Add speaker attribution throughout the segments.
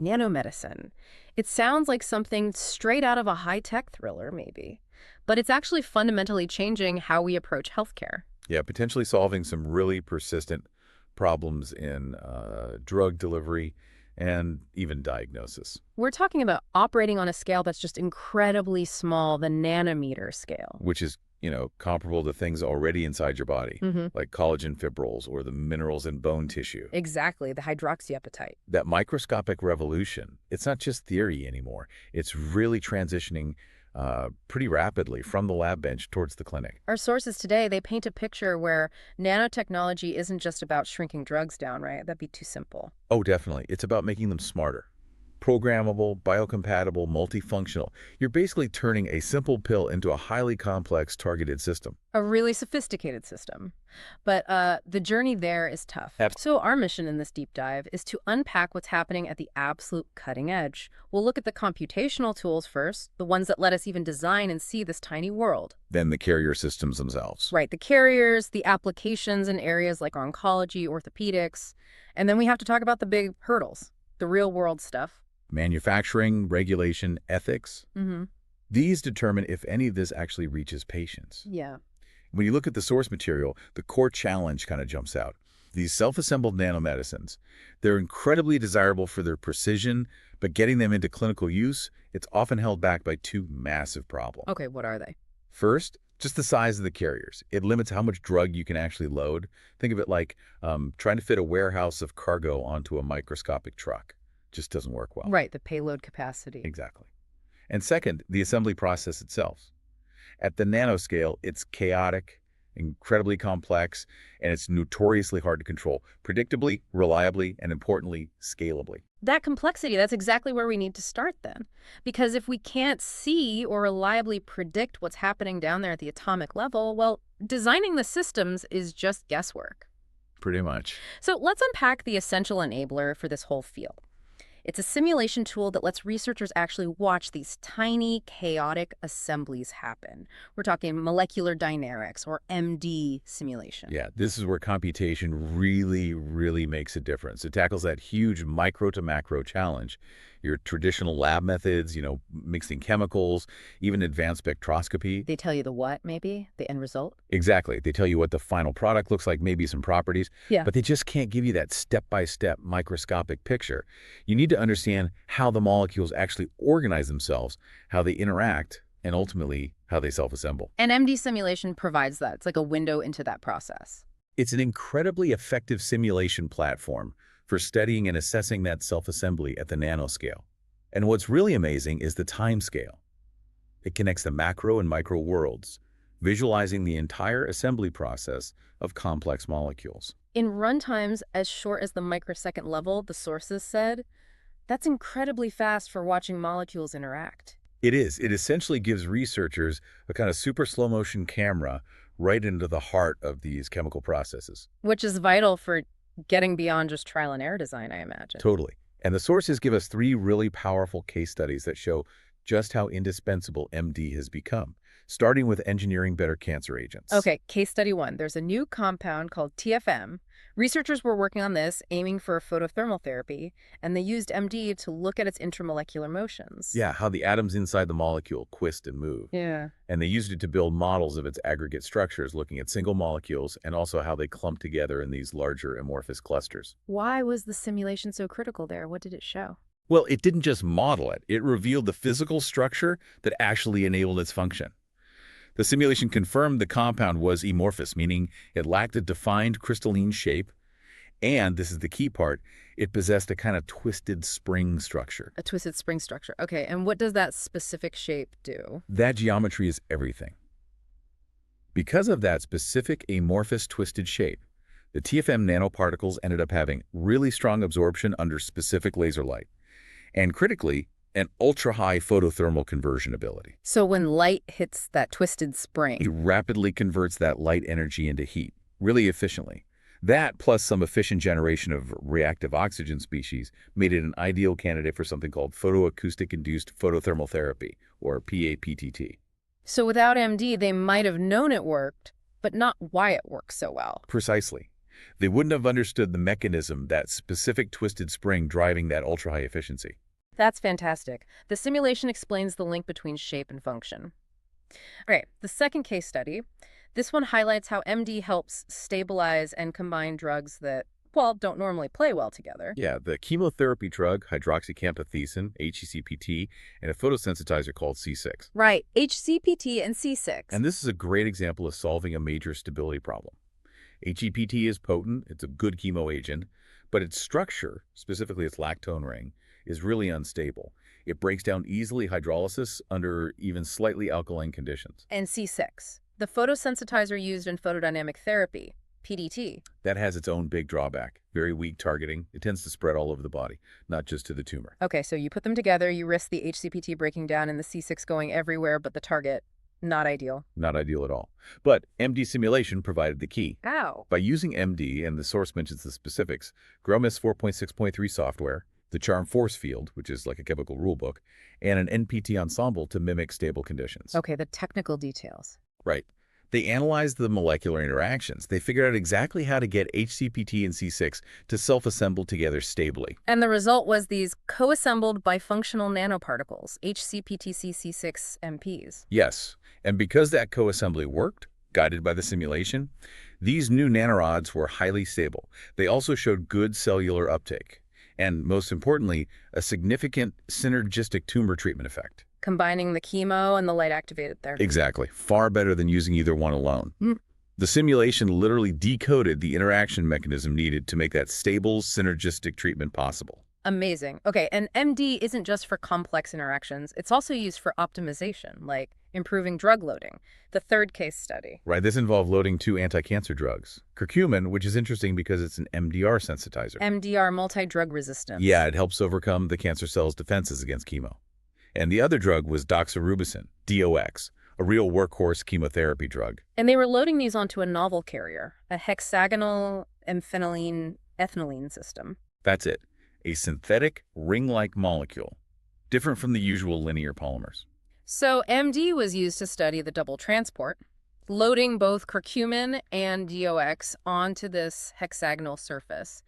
Speaker 1: nanomedicine. It sounds like something straight out of a high-tech thriller, maybe. But it's actually fundamentally changing how we approach healthcare.
Speaker 2: Yeah, potentially solving some really persistent problems in drug delivery and even diagnosis.
Speaker 1: We're talking about operating on a scale that's just incredibly small, the nanometer scale.
Speaker 2: Which is, comparable to things already inside your body,
Speaker 1: Mm-hmm.
Speaker 2: like collagen fibrils or the minerals in bone tissue.
Speaker 1: Exactly, the hydroxyapatite.
Speaker 2: That microscopic revolution, it's not just theory anymore. It's really transitioning pretty rapidly from the lab bench towards the clinic.
Speaker 1: Our sources today, they paint a picture where nanotechnology isn't just about shrinking drugs down, right? That'd be too simple.
Speaker 2: Oh, definitely. It's about making them smarter. Programmable, biocompatible, multifunctional. You're basically turning a simple pill into a highly complex targeted system.
Speaker 1: A really sophisticated system. But the journey there is tough. So our mission in this deep dive is to unpack what's happening at the absolute cutting edge. We'll look at the computational tools first, the ones that let us even design and see this tiny world.
Speaker 2: Then the carrier systems themselves.
Speaker 1: Right, the carriers, the applications in areas like oncology, orthopedics. And then we have to talk about the big hurdles, the real world stuff.
Speaker 2: Manufacturing, regulation, ethics.
Speaker 1: Mm-hmm.
Speaker 2: These determine if any of this actually reaches patients.
Speaker 1: Yeah.
Speaker 2: When you look at the source material, the core challenge kind of jumps out. These self-assembled nanomedicines, they're incredibly desirable for their precision, but getting them into clinical use, it's often held back by two massive problems.
Speaker 1: Okay, what are they?
Speaker 2: First, just the size of the carriers. It limits how much drug you can actually load. Think of it like trying to fit a warehouse of cargo onto a microscopic truck. Just doesn't work well.
Speaker 1: Right, the payload capacity.
Speaker 2: Exactly. And second, the assembly process itself. At the nanoscale, it's chaotic, incredibly complex, and it's notoriously hard to control, predictably, reliably, and importantly, scalably.
Speaker 1: That complexity, that's exactly where we need to start then. Because if we can't see or reliably predict what's happening down there at the atomic level, well, designing the systems is just guesswork.
Speaker 2: Pretty much.
Speaker 1: So let's unpack the essential enabler for this whole field. It's a simulation tool that lets researchers actually watch these tiny, chaotic assemblies happen. We're talking molecular dynamics, or MD simulation.
Speaker 2: Yeah, this is where computation really, really makes a difference. It tackles that huge micro to macro challenge. Your traditional lab methods, mixing chemicals, even advanced spectroscopy.
Speaker 1: They tell you the what, maybe? The end result?
Speaker 2: Exactly. They tell you what the final product looks like, maybe some properties.
Speaker 1: Yeah.
Speaker 2: But they just can't give you that step-by-step microscopic picture. You need to understand how the molecules actually organize themselves, how they interact, and ultimately how they self-assemble.
Speaker 1: And MD simulation provides that. It's like a window into that process.
Speaker 2: It's an incredibly effective simulation platform for studying and assessing that self-assembly at the nanoscale. And what's really amazing is the time scale. It connects the macro and micro worlds, visualizing the entire assembly process of complex molecules.
Speaker 1: In runtimes as short as the microsecond level, the sources said, that's incredibly fast for watching molecules interact.
Speaker 2: It is. It essentially gives researchers a kind of super slow-motion camera right into the heart of these chemical processes.
Speaker 1: Which is vital for getting beyond just trial and error design, I imagine.
Speaker 2: Totally. And the sources give us 3 really powerful case studies that show just how indispensable MD has become, starting with engineering better cancer agents.
Speaker 1: Okay, case study 1. There's a new compound called TFM. Researchers were working on this, aiming for photothermal therapy, and they used MD to look at its intramolecular motions.
Speaker 2: Yeah, how the atoms inside the molecule twist and move.
Speaker 1: Yeah.
Speaker 2: And they used it to build models of its aggregate structures, looking at single molecules and also how they clump together in these larger amorphous clusters.
Speaker 1: Why was the simulation so critical there? What did it show?
Speaker 2: Well, it didn't just model it. It revealed the physical structure that actually enabled its function. The simulation confirmed the compound was amorphous, meaning it lacked a defined crystalline shape, and, this is the key part, it possessed a kind of twisted spring structure.
Speaker 1: A twisted spring structure. Okay, and what does that specific shape do?
Speaker 2: That geometry is everything. Because of that specific amorphous twisted shape, the TFM nanoparticles ended up having really strong absorption under specific laser light, and critically, an ultra-high photothermal conversion ability.
Speaker 1: So when light hits that twisted spring,
Speaker 2: It rapidly converts that light energy into heat, really efficiently. That, plus some efficient generation of reactive oxygen species, made it an ideal candidate for something called photoacoustic-induced photothermal therapy, or PAPTT.
Speaker 1: so without MD, they might have known it worked, but not why it works so well.
Speaker 2: Precisely. They wouldn't have understood the mechanism, that specific twisted spring driving that ultra-high efficiency.
Speaker 1: That's fantastic. The simulation explains the link between shape and function. All right, the second case study. This one highlights how MD helps stabilize and combine drugs that, well, don't normally play well together.
Speaker 2: Yeah, the chemotherapy drug, hydroxycamptothecin, HECPT, and a photosensitizer called C6.
Speaker 1: Right, HCPT and C6.
Speaker 2: And this is a great example of solving a major stability problem. HEPT is potent, it's a good chemo agent, but its structure, specifically its lactone ring, is really unstable. It breaks down easily hydrolysis under even slightly alkaline conditions.
Speaker 1: And C6, the photosensitizer used in photodynamic therapy, PDT.
Speaker 2: That has its own big drawback. Very weak targeting. It tends to spread all over the body, not just to the tumor.
Speaker 1: Okay, so you put them together, you risk the HCPT breaking down and the C6 going everywhere but the target. Not ideal.
Speaker 2: Not ideal at all. But MD simulation provided the key.
Speaker 1: Ow.
Speaker 2: By using MD, and the source mentions the specifics, GROMIS 4.6.3 software, the charm force field, which is like a chemical rulebook, and an NPT ensemble to mimic stable conditions.
Speaker 1: Okay, the technical details.
Speaker 2: Right. They analyzed the molecular interactions. They figured out exactly how to get HCPT and C6 to self-assemble together stably.
Speaker 1: And the result was these co-assembled bifunctional nanoparticles, HCPTC6MPs.
Speaker 2: Yes, and because that co-assembly worked, guided by the simulation, these new nanorods were highly stable. They also showed good cellular uptake, and most importantly, a significant synergistic tumor treatment effect.
Speaker 1: Combining the chemo and the light-activated therapy.
Speaker 2: Exactly. Far better than using either one alone. The simulation literally decoded the interaction mechanism needed to make that stable, synergistic treatment possible.
Speaker 1: Amazing. Okay, and MD isn't just for complex interactions. It's also used for optimization, like improving drug loading. The third case study.
Speaker 2: Right, this involved loading 2 anti-cancer drugs. Curcumin, which is interesting because it's an MDR sensitizer.
Speaker 1: MDR, multi-drug resistance.
Speaker 2: Yeah, it helps overcome the cancer cell's defenses against chemo. And the other drug was doxorubicin, DOX, a real workhorse chemotherapy drug.
Speaker 1: And they were loading these onto a novel carrier, a hexagonal amphenylene ethylene system.
Speaker 2: That's it, a synthetic ring-like molecule, different from the usual linear polymers.
Speaker 1: So MD was used to study the double transport, loading both curcumin and DOX onto this hexagonal surface.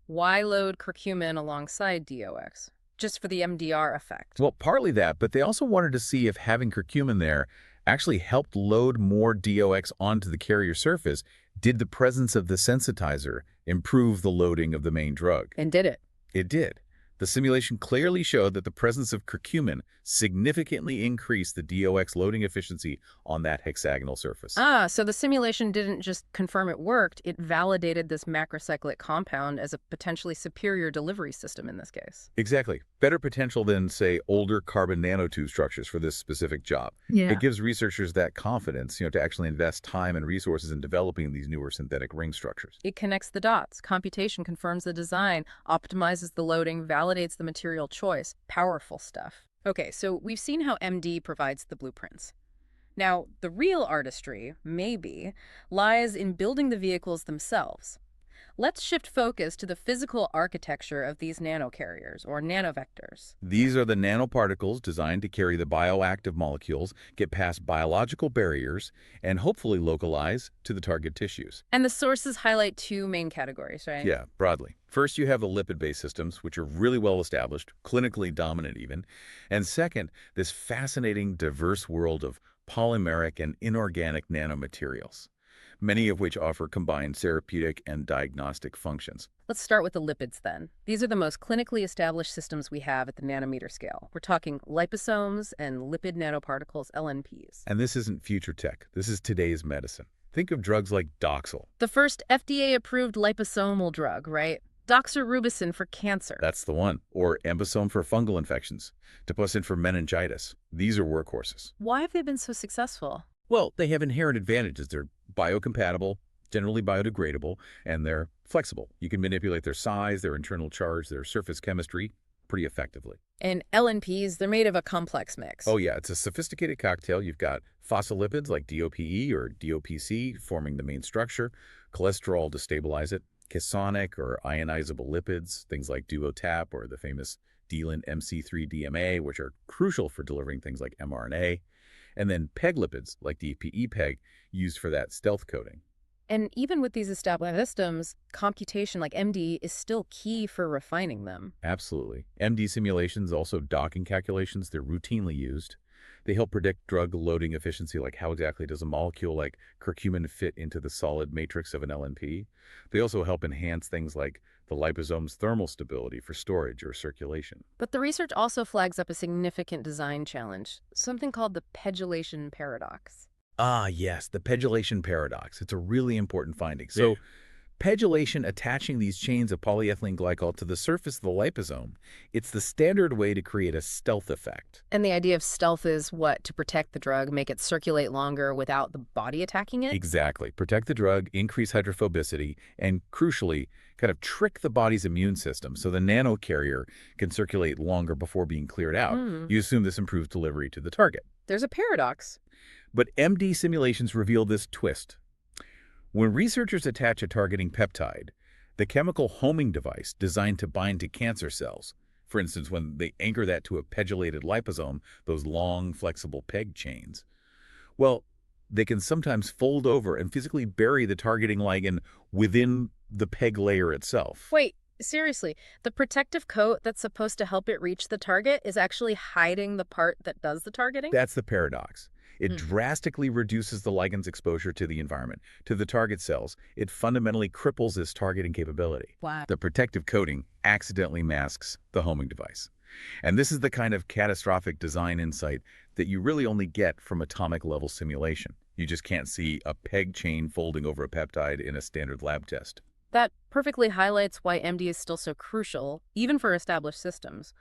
Speaker 1: Why load curcumin alongside DOX? Just for the MDR effect.
Speaker 2: Well, partly that, but they also wanted to see if having curcumin there actually helped load more DOX onto the carrier surface. Did the presence of the sensitizer improve the loading of the main drug?
Speaker 1: And did it?
Speaker 2: It did. The simulation clearly showed that the presence of curcumin significantly increased the DOX loading efficiency on that hexagonal surface.
Speaker 1: So the simulation didn't just confirm it worked, it validated this macrocyclic compound as a potentially superior delivery system in this case.
Speaker 2: Exactly. Better potential than, say, older carbon nanotube structures for this specific job.
Speaker 1: Yeah.
Speaker 2: It gives researchers that confidence, to actually invest time and resources in developing these newer synthetic ring structures.
Speaker 1: It connects the dots. Computation confirms the design, optimizes the loading, validates the material choice. Powerful stuff. Okay, so we've seen how MD provides the blueprints. Now, the real artistry, maybe, lies in building the vehicles themselves. Let's shift focus to the physical architecture of these nanocarriers, or nanovectors.
Speaker 2: These are the nanoparticles designed to carry the bioactive molecules, get past biological barriers, and hopefully localize to the target tissues.
Speaker 1: And the sources highlight 2 main categories, right?
Speaker 2: Yeah, broadly. First, you have the lipid-based systems, which are really well established, clinically dominant even. And second, this fascinating, diverse world of polymeric and inorganic nanomaterials, many of which offer combined therapeutic and diagnostic functions.
Speaker 1: Let's start with the lipids then. These are the most clinically established systems we have at the nanometer scale. We're talking liposomes and lipid nanoparticles, LNPs.
Speaker 2: And this isn't future tech. This is today's medicine. Think of drugs like Doxil.
Speaker 1: The first FDA-approved liposomal drug, right? Doxorubicin for cancer.
Speaker 2: That's the one. Or Ambisome for fungal infections. Teposin for meningitis. These are workhorses.
Speaker 1: Why have they been so successful?
Speaker 2: Well, they have inherent advantages. They're biocompatible, generally biodegradable, and they're flexible. You can manipulate their size, their internal charge, their surface chemistry pretty effectively.
Speaker 1: And LNPs, they're made of a complex mix.
Speaker 2: Oh yeah, it's a sophisticated cocktail. You've got phospholipids like DOPE or DOPC forming the main structure, cholesterol to stabilize it, cationic or ionizable lipids, things like DuoTAP or the famous D-lin MC3-DMA, which are crucial for delivering things like mRNA, and then PEG lipids like DPE-PEG used for that stealth coating.
Speaker 1: And even with these established systems, computation like MD is still key for refining them.
Speaker 2: Absolutely. MD simulations, also docking calculations, they're routinely used. They help predict drug loading efficiency, like how exactly does a molecule like curcumin fit into the solid matrix of an LNP. They also help enhance things like the liposome's thermal stability for storage or circulation.
Speaker 1: But the research also flags up a significant design challenge, something called the pendulation paradox.
Speaker 2: Ah, yes, the pendulation paradox. It's a really important finding. So, pendulation attaching these chains of polyethylene glycol to the surface of the liposome, it's the standard way to create a stealth effect.
Speaker 1: And the idea of stealth is what? To protect the drug, make it circulate longer without the body attacking it?
Speaker 2: Exactly. Protect the drug, increase hydrophobicity, and crucially, kind of trick the body's immune system so the nanocarrier can circulate longer before being cleared out.
Speaker 1: Hmm.
Speaker 2: You assume this improves delivery to the target.
Speaker 1: There's a paradox.
Speaker 2: But MD simulations reveal this twist. When researchers attach a targeting peptide, the chemical homing device designed to bind to cancer cells, for instance, when they anchor that to a pegylated liposome, those long, flexible peg chains, well, they can sometimes fold over and physically bury the targeting ligand within the peg layer itself.
Speaker 1: Wait, seriously, the protective coat that's supposed to help it reach the target is actually hiding the part that does the targeting?
Speaker 2: That's the paradox. It
Speaker 1: Hmm.
Speaker 2: drastically reduces the ligand's exposure to the environment, to the target cells. It fundamentally cripples its targeting capability.
Speaker 1: Wow.
Speaker 2: The protective coating accidentally masks the homing device. And this is the kind of catastrophic design insight that you really only get from atomic level simulation. You just can't see a peg chain folding over a peptide in a standard lab test.
Speaker 1: That perfectly highlights why MD is still so crucial, even for established systems.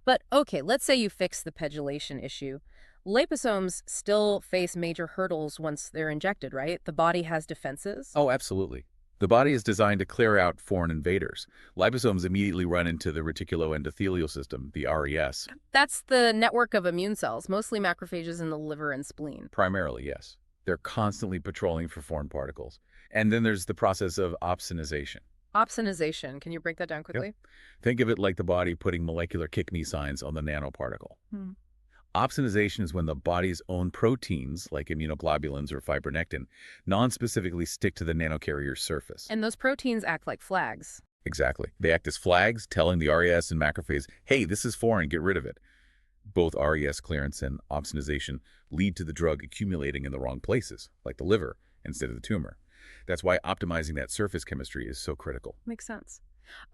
Speaker 1: But okay, let's say you fix the pendulation issue. Liposomes still face major hurdles once they're injected, right? The body has defenses.
Speaker 2: Oh, absolutely. The body is designed to clear out foreign invaders. Liposomes immediately run into the reticuloendothelial system, the RES.
Speaker 1: That's the network of immune cells, mostly macrophages in the liver and spleen.
Speaker 2: Primarily, yes. They're constantly patrolling for foreign particles. And then there's the process of opsonization.
Speaker 1: Opsonization, can you break that down quickly?
Speaker 2: Think of it like the body putting molecular kick-me signs on the nanoparticle.
Speaker 1: Hmm.
Speaker 2: Opsonization is when the body's own proteins, like immunoglobulins or fibronectin, non-specifically stick to the nanocarrier's surface.
Speaker 1: And those proteins act like flags.
Speaker 2: Exactly. They act as flags, telling the RES and macrophage, hey, this is foreign, get rid of it. Both RES clearance and opsonization lead to the drug accumulating in the wrong places, like the liver, instead of the tumor. That's why optimizing that surface chemistry is so critical.
Speaker 1: Makes sense.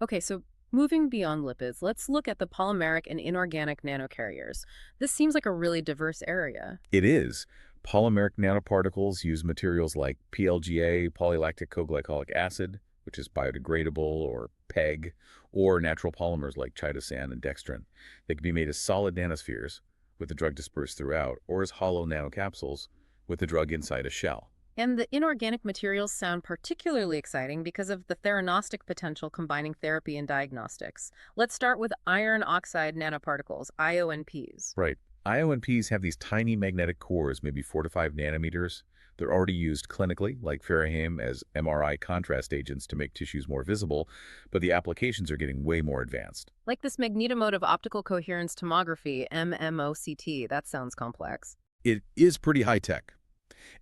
Speaker 1: Okay, so moving beyond lipids, let's look at the polymeric and inorganic nanocarriers. This seems like a really diverse area.
Speaker 2: It is. Polymeric nanoparticles use materials like PLGA, polylactic coglycolic acid, which is biodegradable, or PEG, or natural polymers like chitosan and dextrin. They can be made as solid nanospheres, with the drug dispersed throughout, or as hollow nanocapsules, with the drug inside a shell.
Speaker 1: And the inorganic materials sound particularly exciting because of the theranostic potential combining therapy and diagnostics. Let's start with iron oxide nanoparticles, IONPs.
Speaker 2: Right. IONPs have these tiny magnetic cores, maybe 4 to 5 nanometers. They're already used clinically, like Ferrahim, as MRI contrast agents to make tissues more visible, but the applications are getting way more advanced.
Speaker 1: Like this magnetomotive optical coherence tomography, MMOCT. That sounds complex.
Speaker 2: It is pretty high-tech.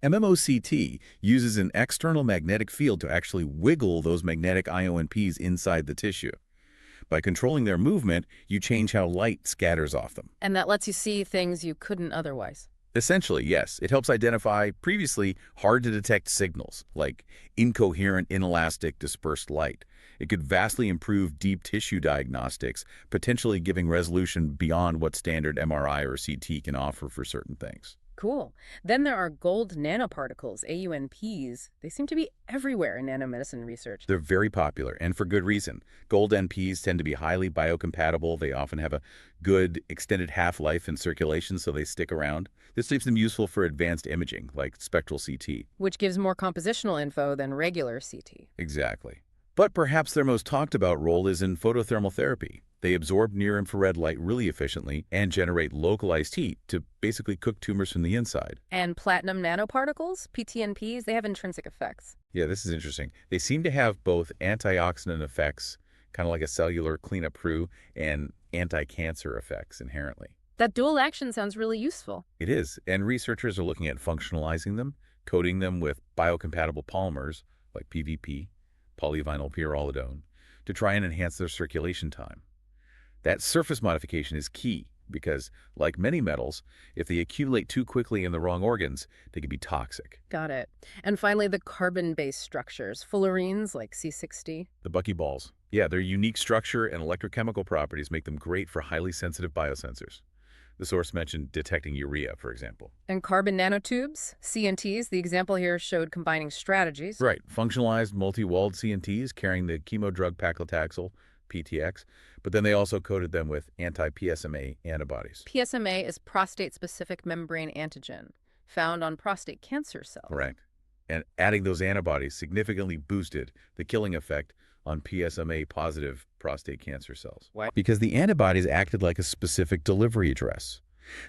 Speaker 2: MMOCT uses an external magnetic field to actually wiggle those magnetic IONPs inside the tissue. By controlling their movement, you change how light scatters off them.
Speaker 1: And that lets you see things you couldn't otherwise.
Speaker 2: Essentially, yes, it helps identify previously hard-to-detect signals, like incoherent, inelastic, dispersed light. It could vastly improve deep tissue diagnostics, potentially giving resolution beyond what standard MRI or CT can offer for certain things.
Speaker 1: Cool. Then there are gold nanoparticles, AUNPs. They seem to be everywhere in nanomedicine research.
Speaker 2: They're very popular, and for good reason. Gold NPs tend to be highly biocompatible. They often have a good extended half-life in circulation, so they stick around. This leaves them useful for advanced imaging, like spectral CT.
Speaker 1: Which gives more compositional info than regular CT.
Speaker 2: Exactly. But perhaps their most talked about role is in photothermal therapy. They absorb near-infrared light really efficiently and generate localized heat to basically cook tumors from the inside.
Speaker 1: And platinum nanoparticles, PTNPs, they have intrinsic effects.
Speaker 2: Yeah, this is interesting. They seem to have both antioxidant effects, kind of like a cellular cleanup crew, and anti-cancer effects inherently.
Speaker 1: That dual action sounds really useful.
Speaker 2: It is, and researchers are looking at functionalizing them, coating them with biocompatible polymers, like PVP, polyvinyl pyrrolidone, to try and enhance their circulation time. That surface modification is key because, like many metals, if they accumulate too quickly in the wrong organs, they can be toxic.
Speaker 1: Got it. And finally, the carbon-based structures, fullerenes like C60.
Speaker 2: The buckyballs. Yeah, their unique structure and electrochemical properties make them great for highly sensitive biosensors. The source mentioned detecting urea, for example.
Speaker 1: And carbon nanotubes, CNTs, the example here showed combining strategies.
Speaker 2: Right. Functionalized multi-walled CNTs carrying the chemodrug paclitaxel, PTX, but then they also coated them with anti-PSMA antibodies.
Speaker 1: PSMA is prostate-specific membrane antigen, found on prostate cancer cells.
Speaker 2: Correct. And adding those antibodies significantly boosted the killing effect on PSMA-positive prostate cancer cells.
Speaker 1: Why?
Speaker 2: Because the antibodies acted like a specific delivery address.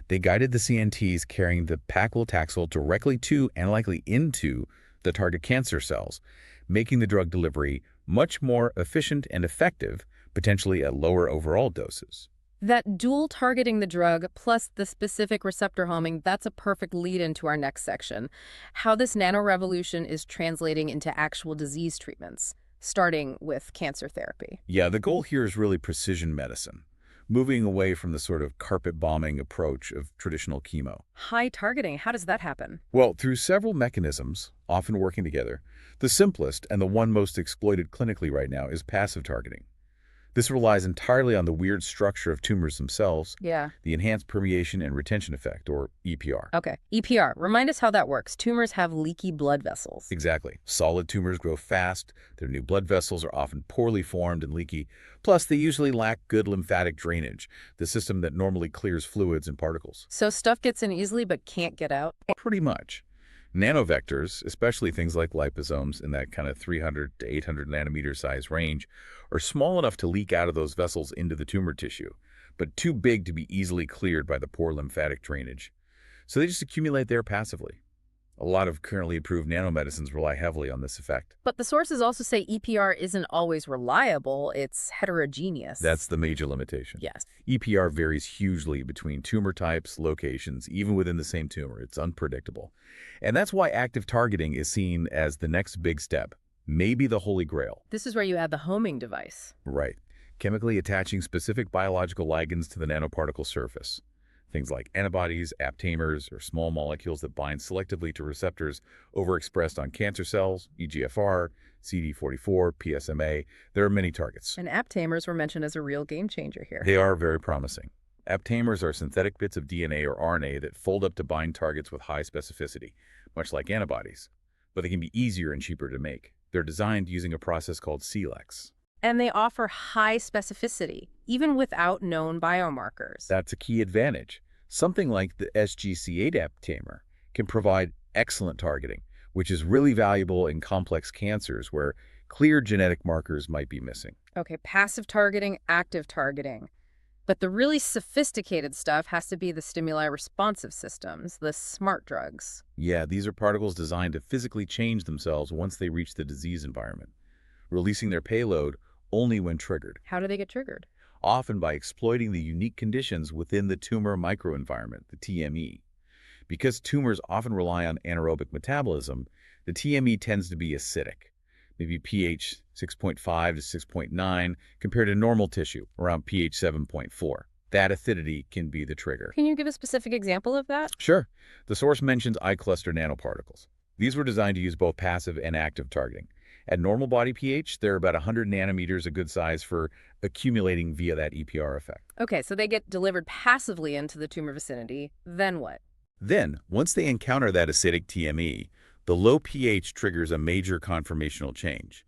Speaker 2: They guided the CNTs carrying the paclitaxel directly to and likely into the target cancer cells, making the drug delivery much more efficient and effective, potentially at lower overall doses.
Speaker 1: That dual targeting the drug plus the specific receptor homing, that's a perfect lead into our next section. How this nano-revolution is translating into actual disease treatments, starting with cancer therapy.
Speaker 2: Yeah, the goal here is really precision medicine, moving away from the sort of carpet bombing approach of traditional chemo.
Speaker 1: High targeting, how does that happen?
Speaker 2: Well, through several mechanisms, often working together, the simplest and the one most exploited clinically right now is passive targeting. This relies entirely on the weird structure of tumors themselves,
Speaker 1: Yeah.
Speaker 2: the enhanced permeation and retention effect, or EPR.
Speaker 1: Okay. EPR, remind us how that works. Tumors have leaky blood vessels.
Speaker 2: Exactly. Solid tumors grow fast, their new blood vessels are often poorly formed and leaky, plus they usually lack good lymphatic drainage, the system that normally clears fluids and particles.
Speaker 1: So stuff gets in easily but can't get out?
Speaker 2: Pretty much. Nanovectors, especially things like liposomes in that kind of 300 to 800 nanometer size range, are small enough to leak out of those vessels into the tumor tissue, but too big to be easily cleared by the poor lymphatic drainage. So they just accumulate there passively. A lot of currently approved nanomedicines rely heavily on this effect.
Speaker 1: But the sources also say EPR isn't always reliable, it's heterogeneous.
Speaker 2: That's the major limitation.
Speaker 1: Yes.
Speaker 2: EPR varies hugely between tumor types, locations, even within the same tumor. It's unpredictable. And that's why active targeting is seen as the next big step, maybe the holy grail.
Speaker 1: This is where you add the homing device.
Speaker 2: Right. Chemically attaching specific biological ligands to the nanoparticle surface. Things like antibodies, aptamers, or small molecules that bind selectively to receptors overexpressed on cancer cells, EGFR, CD44, PSMA. There are many targets.
Speaker 1: And aptamers were mentioned as a real game changer here.
Speaker 2: They are very promising. Aptamers are synthetic bits of DNA or RNA that fold up to bind targets with high specificity, much like antibodies, but they can be easier and cheaper to make. They're designed using a process called CELEX.
Speaker 1: And they offer high specificity, even without known biomarkers.
Speaker 2: That's a key advantage. Something like the SGC8 aptamer can provide excellent targeting, which is really valuable in complex cancers where clear genetic markers might be missing.
Speaker 1: Okay, passive targeting, active targeting. But the really sophisticated stuff has to be the stimuli-responsive systems, the smart drugs.
Speaker 2: Yeah, these are particles designed to physically change themselves once they reach the disease environment, releasing their payload only when triggered.
Speaker 1: How do they get triggered?
Speaker 2: Often by exploiting the unique conditions within the tumor microenvironment, the TME. Because tumors often rely on anaerobic metabolism, the TME tends to be acidic, maybe pH 6.5 to 6.9, compared to normal tissue, around pH 7.4. That acidity can be the trigger.
Speaker 1: Can you give a specific example of that?
Speaker 2: Sure. The source mentions eye-cluster nanoparticles. These were designed to use both passive and active targeting. At normal body pH, they're about 100 nanometers a good size for accumulating via that EPR effect.
Speaker 1: Okay, so they get delivered passively into the tumor vicinity. Then what?
Speaker 2: Then, once they encounter that acidic TME, the low pH triggers a major conformational change.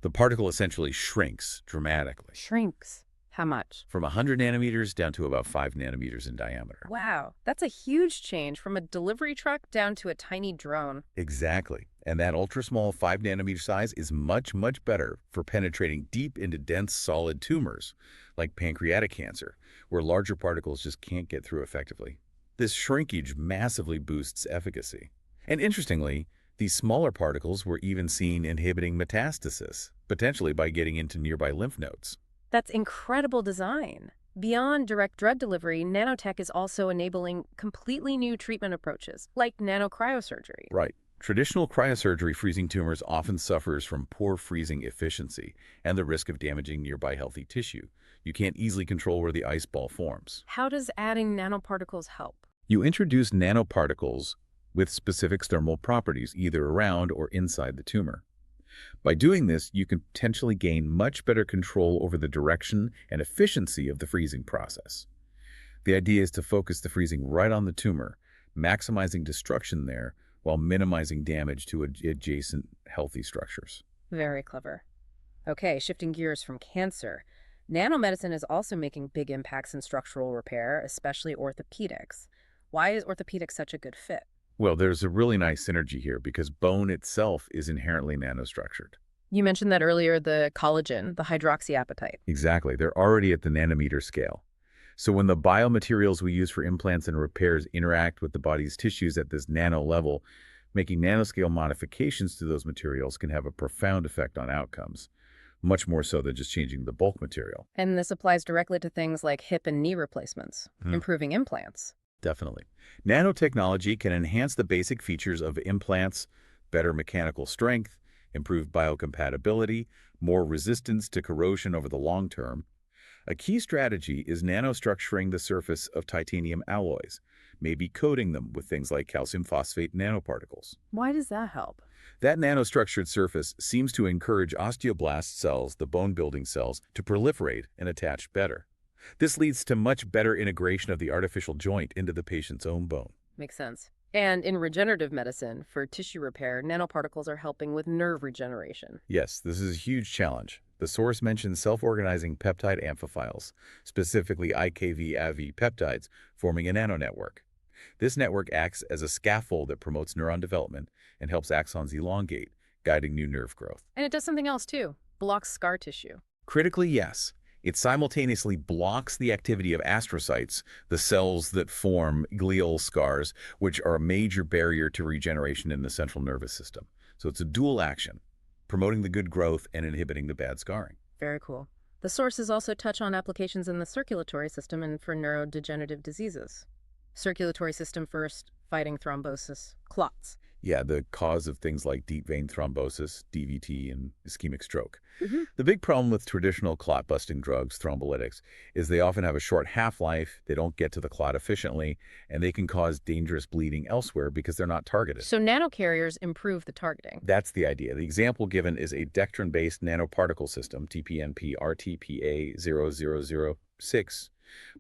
Speaker 2: The particle essentially shrinks dramatically.
Speaker 1: Shrinks. How much?
Speaker 2: From 100 nanometers down to about 5 nanometers in diameter.
Speaker 1: Wow, that's a huge change from a delivery truck down to a tiny drone.
Speaker 2: Exactly. And that ultra-small 5 nanometer size is much, much better for penetrating deep into dense solid tumors, like pancreatic cancer, where larger particles just can't get through effectively. This shrinkage massively boosts efficacy. And interestingly, these smaller particles were even seen inhibiting metastasis, potentially by getting into nearby lymph nodes.
Speaker 1: That's incredible design. Beyond direct drug delivery, nanotech is also enabling completely new treatment approaches, like nanocryosurgery.
Speaker 2: Right. Traditional cryosurgery freezing tumors often suffers from poor freezing efficiency and the risk of damaging nearby healthy tissue. You can't easily control where the ice ball forms.
Speaker 1: How does adding nanoparticles help?
Speaker 2: You introduce nanoparticles with specific thermal properties, either around or inside the tumor. By doing this, you can potentially gain much better control over the direction and efficiency of the freezing process. The idea is to focus the freezing right on the tumor, maximizing destruction there while minimizing damage to adjacent healthy structures.
Speaker 1: Very clever. Okay, shifting gears from cancer. Nanomedicine is also making big impacts in structural repair, especially orthopedics. Why is orthopedics such a good fit?
Speaker 2: Well, there's a really nice synergy here because bone itself is inherently nanostructured.
Speaker 1: You mentioned that earlier, the collagen, the hydroxyapatite.
Speaker 2: Exactly. They're already at the nanometer scale. So when the biomaterials we use for implants and repairs interact with the body's tissues at this nano level, making nanoscale modifications to those materials can have a profound effect on outcomes, much more so than just changing the bulk material.
Speaker 1: And this applies directly to things like hip and knee replacements, improving implants.
Speaker 2: Definitely. Nanotechnology can enhance the basic features of implants, better mechanical strength, improved biocompatibility, more resistance to corrosion over the long term. A key strategy is nanostructuring the surface of titanium alloys, maybe coating them with things like calcium phosphate nanoparticles.
Speaker 1: Why does that help?
Speaker 2: That nanostructured surface seems to encourage osteoblast cells, the bone-building cells, to proliferate and attach better. This leads to much better integration of the artificial joint into the patient's own bone.
Speaker 1: Makes sense. And in regenerative medicine, for tissue repair, nanoparticles are helping with nerve regeneration.
Speaker 2: Yes, this is a huge challenge. The source mentions self-organizing peptide amphiphiles, specifically IKV-AV peptides, forming a nanonetwork. This network acts as a scaffold that promotes neuron development and helps axons elongate, guiding new nerve growth.
Speaker 1: And it does something else too, blocks scar tissue.
Speaker 2: Critically, yes. It simultaneously blocks the activity of astrocytes, the cells that form glial scars, which are a major barrier to regeneration in the central nervous system. So it's a dual action, promoting the good growth and inhibiting the bad scarring.
Speaker 1: Very cool. The sources also touch on applications in the circulatory system and for neurodegenerative diseases. Circulatory system first, fighting thrombosis, clots.
Speaker 2: Yeah, the cause of things like deep vein thrombosis, DVT, and ischemic stroke.
Speaker 1: Mm-hmm.
Speaker 2: The big problem with traditional clot-busting drugs, thrombolytics, is they often have a short half-life, they don't get to the clot efficiently, and they can cause dangerous bleeding elsewhere because they're not targeted.
Speaker 1: So nanocarriers improve the targeting.
Speaker 2: That's the idea. The example given is a dectrin-based nanoparticle system, TPNP RTPA0006.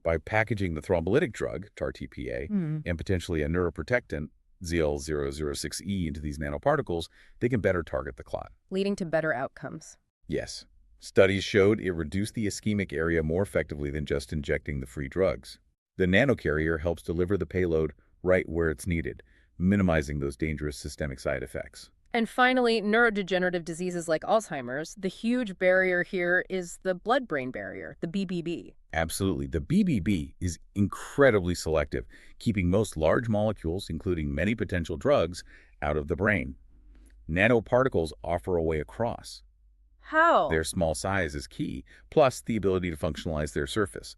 Speaker 2: By packaging the thrombolytic drug, TAR-TPA, and potentially a neuroprotectant, ZL006E, into these nanoparticles, they can better target the clot.
Speaker 1: Leading to better outcomes.
Speaker 2: Yes. Studies showed it reduced the ischemic area more effectively than just injecting the free drugs. The nanocarrier helps deliver the payload right where it's needed, minimizing those dangerous systemic side effects.
Speaker 1: And finally, neurodegenerative diseases like Alzheimer's, the huge barrier here is the blood-brain barrier, the BBB.
Speaker 2: Absolutely. The BBB is incredibly selective, keeping most large molecules, including many potential drugs, out of the brain. Nanoparticles offer a way across.
Speaker 1: How?
Speaker 2: Their small size is key, plus the ability to functionalize their surface.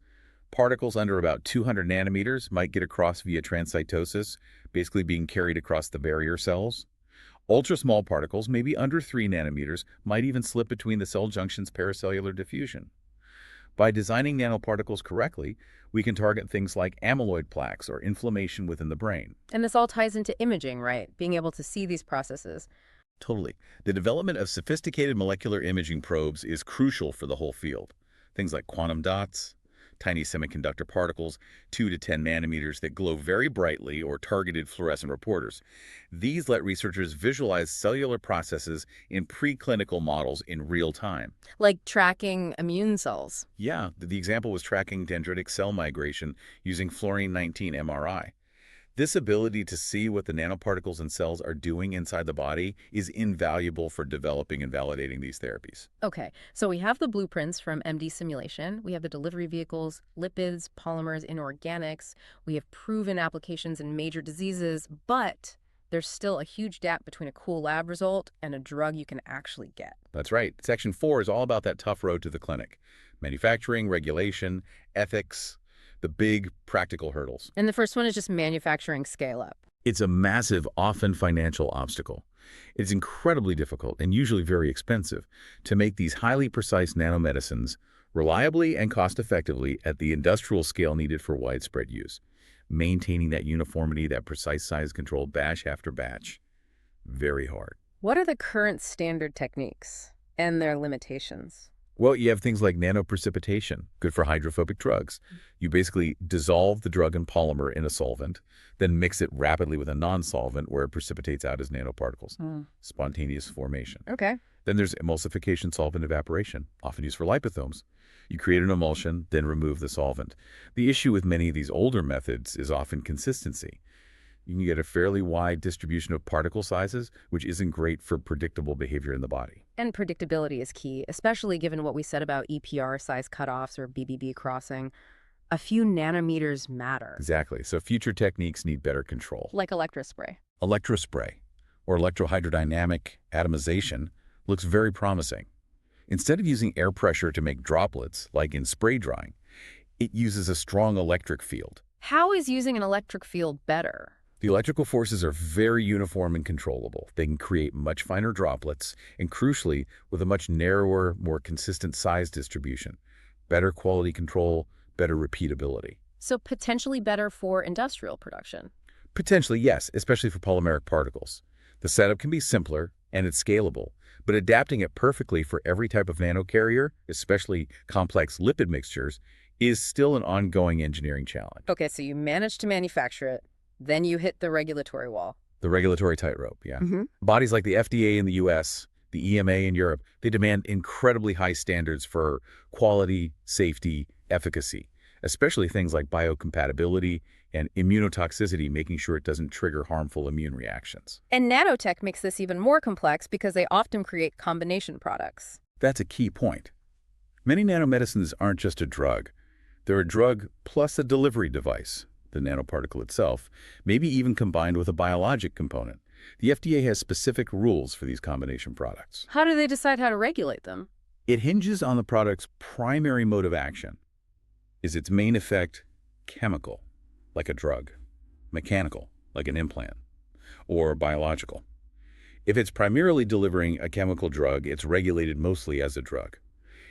Speaker 2: Particles under about 200 nanometers might get across via transcytosis, basically being carried across the barrier cells. Ultra-small particles, maybe under 3 nanometers, might even slip between the cell junctions paracellular diffusion. By designing nanoparticles correctly, we can target things like amyloid plaques or inflammation within the brain.
Speaker 1: And this all ties into imaging, right? Being able to see these processes.
Speaker 2: Totally. The development of sophisticated molecular imaging probes is crucial for the whole field. Things like quantum dots, tiny semiconductor particles, 2 to 10 nanometers that glow very brightly, or targeted fluorescent reporters. These let researchers visualize cellular processes in preclinical models in real time.
Speaker 1: Like tracking immune cells.
Speaker 2: Yeah, the example was tracking dendritic cell migration using fluorine-19 MRI. This ability to see what the nanoparticles and cells are doing inside the body is invaluable for developing and validating these therapies.
Speaker 1: Okay, so we have the blueprints from MD simulation, we have the delivery vehicles, lipids, polymers, inorganics, we have proven applications in major diseases, but there's still a huge gap between a cool lab result and a drug you can actually get.
Speaker 2: That's right. Section 4 is all about that tough road to the clinic. Manufacturing, regulation, ethics, the big practical hurdles.
Speaker 1: And the first one is just manufacturing scale up.
Speaker 2: It's a massive, often financial obstacle. It's incredibly difficult and usually very expensive to make these highly precise nanomedicines reliably and cost-effectively at the industrial scale needed for widespread use. Maintaining that uniformity, that precise size control batch after batch, very hard.
Speaker 1: What are the current standard techniques and their limitations?
Speaker 2: Well, you have things like nanoprecipitation, good for hydrophobic drugs. You basically dissolve the drug in polymer in a solvent, then mix it rapidly with a non-solvent where it precipitates out as nanoparticles. Spontaneous formation.
Speaker 1: Okay.
Speaker 2: Then there's emulsification solvent evaporation, often used for lipothomes. You create an emulsion, then remove the solvent. The issue with many of these older methods is often consistency. You can get a fairly wide distribution of particle sizes, which isn't great for predictable behavior in the body.
Speaker 1: And predictability is key, especially given what we said about EPR size cutoffs or BBB crossing. A few nanometers matter.
Speaker 2: Exactly. So future techniques need better control.
Speaker 1: Like electrospray.
Speaker 2: Electrospray, or electrohydrodynamic atomization, looks very promising. Instead of using air pressure to make droplets, like in spray drying, it uses a strong electric field.
Speaker 1: How is using an electric field better?
Speaker 2: The electrical forces are very uniform and controllable. They can create much finer droplets, and crucially, with a much narrower, more consistent size distribution. Better quality control, better repeatability.
Speaker 1: So potentially better for industrial production.
Speaker 2: Potentially, yes, especially for polymeric particles. The setup can be simpler, and it's scalable, but adapting it perfectly for every type of nanocarrier, especially complex lipid mixtures, is still an ongoing engineering challenge.
Speaker 1: Okay, so you managed to manufacture it, then you hit the regulatory wall.
Speaker 2: The regulatory tightrope, yeah. Bodies like the FDA in the US, the EMA in Europe, they demand incredibly high standards for quality, safety, efficacy, especially things like biocompatibility and immunotoxicity, making sure it doesn't trigger harmful immune reactions.
Speaker 1: And nanotech makes this even more complex because they often create combination products.
Speaker 2: That's a key point. Many nanomedicines aren't just a drug. They're a drug plus a delivery device, the nanoparticle itself, maybe even combined with a biologic component. The FDA has specific rules for these combination products.
Speaker 1: How do they decide how to regulate them?
Speaker 2: It hinges on the product's primary mode of action. Is its main effect chemical, like a drug, mechanical, like an implant, or biological? If it's primarily delivering a chemical drug, it's regulated mostly as a drug.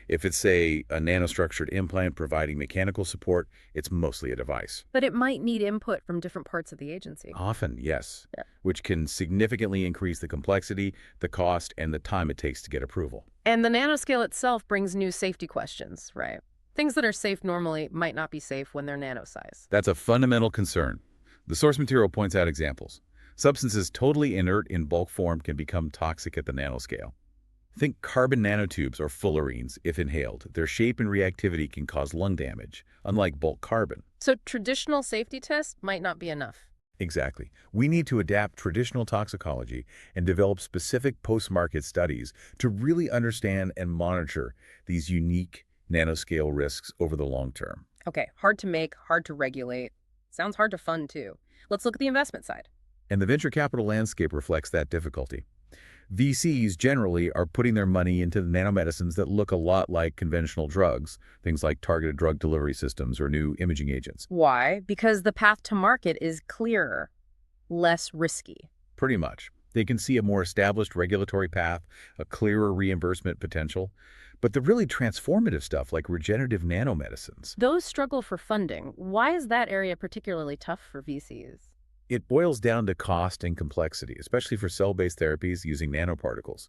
Speaker 2: If it's, say, a nanostructured implant providing mechanical support, it's mostly a device.
Speaker 1: But it might need input from different parts of the agency.
Speaker 2: Often, yes,
Speaker 1: Yeah.
Speaker 2: which can significantly increase the complexity, the cost, and the time it takes to get approval.
Speaker 1: And the nanoscale itself brings new safety questions, right? Things that are safe normally might not be safe when they're nano size.
Speaker 2: That's a fundamental concern. The source material points out examples. Substances totally inert in bulk form can become toxic at the nanoscale. Think carbon nanotubes or fullerenes, if inhaled. Their shape and reactivity can cause lung damage, unlike bulk carbon.
Speaker 1: So traditional safety tests might not be enough.
Speaker 2: Exactly. We need to adapt traditional toxicology and develop specific post-market studies to really understand and monitor these unique nanoscale risks over the long term.
Speaker 1: Okay, hard to make, hard to regulate. Sounds hard to fund, too. Let's look at the investment side.
Speaker 2: And the venture capital landscape reflects that difficulty. VCs generally are putting their money into nanomedicines that look a lot like conventional drugs, things like targeted drug delivery systems or new imaging agents.
Speaker 1: Why? Because the path to market is clearer, less risky.
Speaker 2: Pretty much. They can see a more established regulatory path, a clearer reimbursement potential. But the really transformative stuff like regenerative nanomedicines,
Speaker 1: Those struggle for funding. Why is that area particularly tough for VCs?
Speaker 2: it boils down to cost and complexity, especially for cell-based therapies using nanoparticles.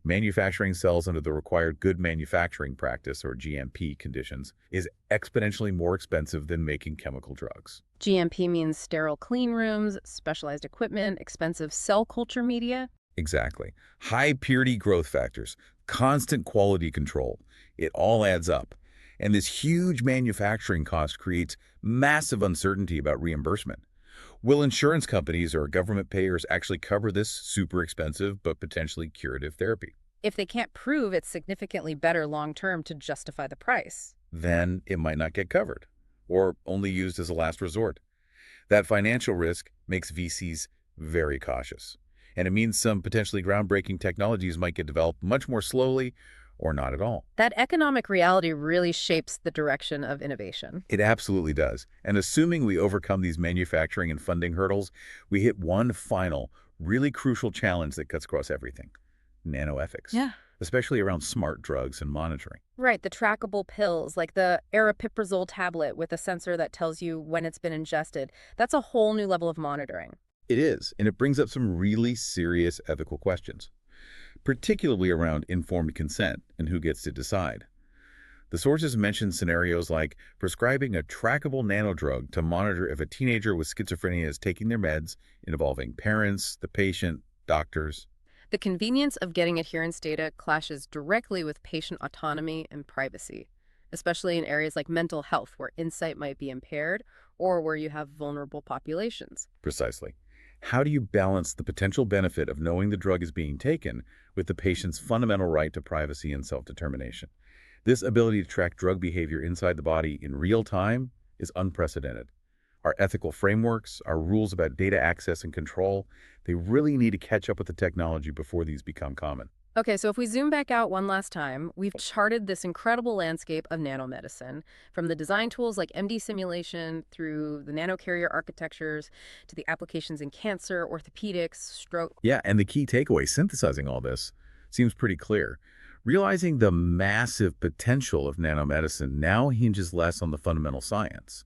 Speaker 2: Manufacturing cells under the required good manufacturing practice, or GMP conditions, is exponentially more expensive than making chemical drugs.
Speaker 1: GMP means sterile clean rooms, specialized equipment, expensive cell culture media.
Speaker 2: Exactly. High purity growth factors, constant quality control. It all adds up. And this huge manufacturing cost creates massive uncertainty about reimbursement. Will insurance companies or government payers actually cover this super expensive but potentially curative therapy?
Speaker 1: If they can't prove it's significantly better long-term to justify the price.
Speaker 2: Then it might not get covered, or only used as a last resort. That financial risk makes VCs very cautious. And it means some potentially groundbreaking technologies might get developed much more slowly or not at all.
Speaker 1: That economic reality really shapes the direction of innovation.
Speaker 2: It absolutely does. And assuming we overcome these manufacturing and funding hurdles, we hit one final, really crucial challenge that cuts across everything: nanoethics,
Speaker 1: Yeah.
Speaker 2: especially around smart drugs and monitoring.
Speaker 1: Right, the trackable pills, like the aripiprazole tablet with a sensor that tells you when it's been ingested. That's a whole new level of monitoring.
Speaker 2: It is, and it brings up some really serious ethical questions, particularly around informed consent and who gets to decide. The sources mention scenarios like prescribing a trackable nanodrug to monitor if a teenager with schizophrenia is taking their meds, involving parents, the patient, doctors.
Speaker 1: The convenience of getting adherence data clashes directly with patient autonomy and privacy, especially in areas like mental health where insight might be impaired or where you have vulnerable populations.
Speaker 2: Precisely. How do you balance the potential benefit of knowing the drug is being taken with the patient's fundamental right to privacy and self-determination? This ability to track drug behavior inside the body in real time is unprecedented. Our ethical frameworks, our rules about data access and control, they really need to catch up with the technology before these become common.
Speaker 1: Okay, so if we zoom back out one last time, we've charted this incredible landscape of nanomedicine, from the design tools like MD simulation through the nanocarrier architectures to the applications in cancer, orthopedics, stroke.
Speaker 2: Yeah, and the key takeaway synthesizing all this seems pretty clear. Realizing the massive potential of nanomedicine now hinges less on the fundamental science.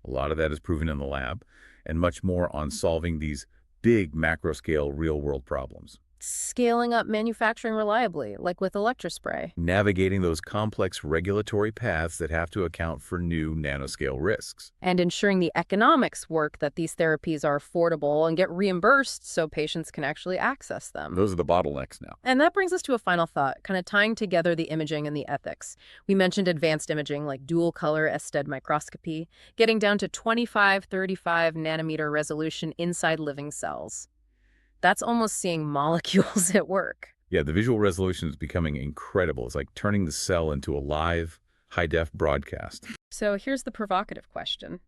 Speaker 2: A lot of that is proven in the lab, and much more on solving these big macro-scale real-world problems.
Speaker 1: Scaling up manufacturing reliably, like with electrospray.
Speaker 2: Navigating those complex regulatory paths that have to account for new nanoscale risks.
Speaker 1: And ensuring the economics work, that these therapies are affordable and get reimbursed so patients can actually access them.
Speaker 2: Those are the bottlenecks now.
Speaker 1: And that brings us to a final thought, kind of tying together the imaging and the ethics. We mentioned advanced imaging like dual color STED microscopy, getting down to 25, 35 nanometer resolution inside living cells. That's almost seeing molecules at work.
Speaker 2: Yeah, the visual resolution is becoming incredible. It's like turning the cell into a live, high-def broadcast.
Speaker 1: So here's the provocative question.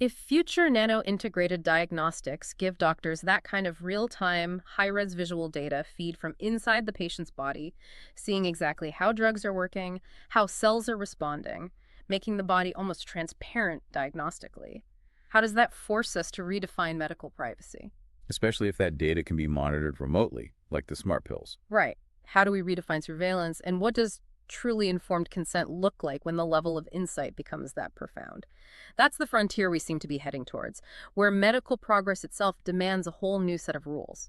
Speaker 1: If future nano-integrated diagnostics give doctors that kind of real-time, high-res visual data feed from inside the patient's body, seeing exactly how drugs are working, how cells are responding, making the body almost transparent diagnostically, how does that force us to redefine medical privacy?
Speaker 2: Especially if that data can be monitored remotely, like the smart pills.
Speaker 1: Right. How do we redefine surveillance, and what does truly informed consent look like when the level of insight becomes that profound? That's the frontier we seem to be heading towards, where medical progress itself demands a whole new set of rules.